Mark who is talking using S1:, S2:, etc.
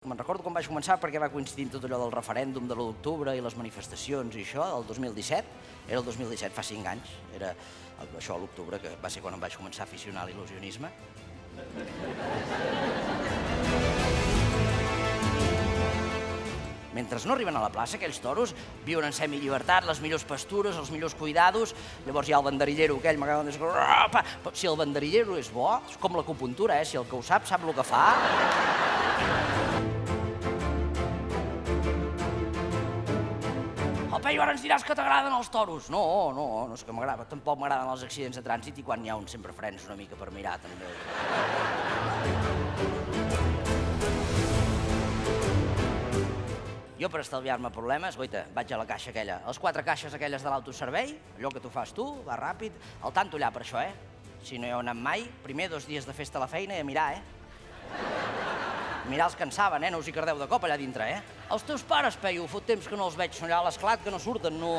S1: Me'n recordo quan vaig començar perquè va coincidir tot allò del referèndum de l'1 d'octubre i les manifestacions i això, el 2017. Era el 2017, fa 5 anys. Era això, l'octubre, que va ser quan em vaig començar a aficionar a l'il·lusionisme. Mentre no arriben a la plaça, aquells toros viuen en semillibertat, les millors pastures, els millors cuidados. Llavors hi ha el banderillero aquell, m'acaba de dir... Però si el banderillero és bo, és com l'acupuntura, si el que ho sap el que fa. Peyu, ara ens diràs que t'agraden els toros. No és que m'agrada, tampoc m'agraden els accidents de trànsit i quan n'hi ha un sempre frens una mica per mirar, també. Jo, per estalviar-me problemes, goita, vaig a la caixa aquella, les 4 caixes aquelles de l'autoservei, allò que tu fas tu, va ràpid, al tanto allà per això, Si no hi heu anat mai, primer 2 dies de festa a la feina i a mirar, Mirar els que en saben, no us hi cardeu de cop allà dintre, Els teus pares, Peyu, fot temps que no els veig, són allà a l'esclat que no surten, no...